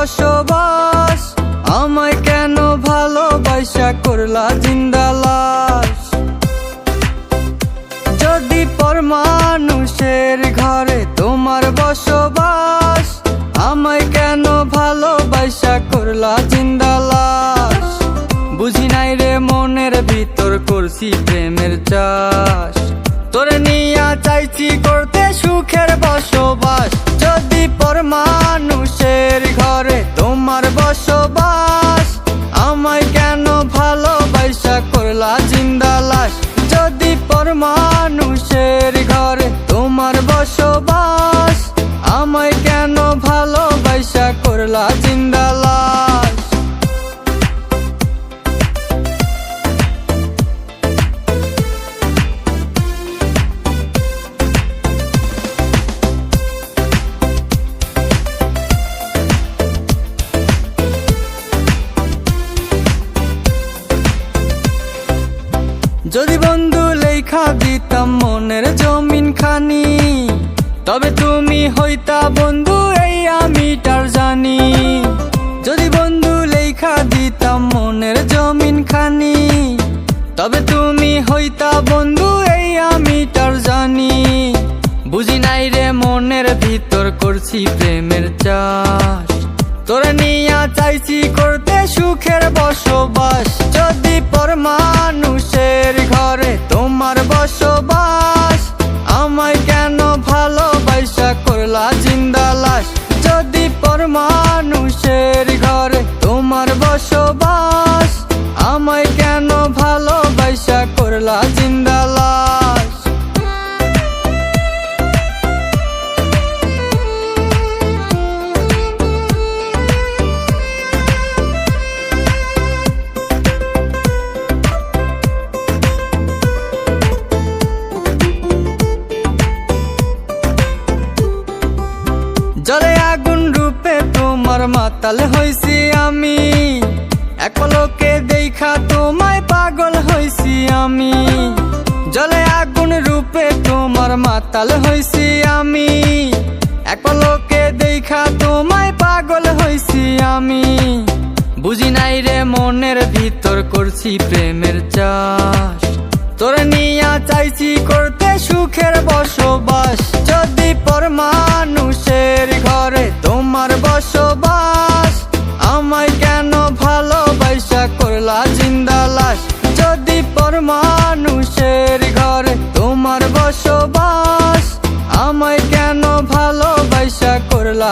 বসবাস, আমায় কেন ভালোবাসা করলা জিন্দা লাশ। যদি পর মানুষের ঘরে তোমার বসবাস, আমায় কেন ভালোবাসা করলা জিন্দা লাশ। বুঝি নাই রে মনের ভিতর করছি প্রেমের চাষ, তোরে নিয়া চাইছি করতে সুখের বসবাস। যদি পর মানুষের ঘরে তোমার বসবাস, আমায় কেন ভালোবাসা করলা জিন্দা লাশ। যদি পর মানুষের ঘরে তোমার বসবাস, আমায় কেন ভালোবাসা করলা জিন্দা লাশ। যদি বন্ধু লেখা দিতাম মনের জমিন খানি, তবে তুমি হইতা বন্ধু এই আমি তার জানি। যদি বন্ধু লেখা দিতাম মনের জমিন খানি, তবে তুমি হইতা বন্ধু এই আমি তার জানি। বুঝি নাই রে মনের ভিতর করছি প্রেমের চাষ, তোরে নিয়া চাইছি করতে সুখের বসবাস। যদি পর মানুষের ঘরে তোমার বসবাস, আমায় কেন ভালোবাসা করলা জিন্দা লাশ। যদি পর মানুষের ঘরে তোমার বসবাস, আমায় কেন ভালোবাসা করলা জিন্দা লাশ। জলে আগুন রূপে তোমার মাতাল হইছি আমি, এক পলকে দেখা তোমায় পাগল হইছি আমি। জলে আগুন রূপে তোমার মাতাল হইছি আমি, এক পলকে দেখা তোমায় পাগল হইছি আমি। বুঝি নাই রে মনের ভিতর করছি প্রেমের চাষ, তোরে নিয়া চাইছি করতে সুখের বসবাস। যদি পর মানুষের ঘরে তোমার বসবাস, আমায় কেন ভালোবাসা করলা জিন্দা লাশ। যদি পর মানুষের ঘরে তোমার বসবাস, আমায় কেন ভালোবাসা করলা।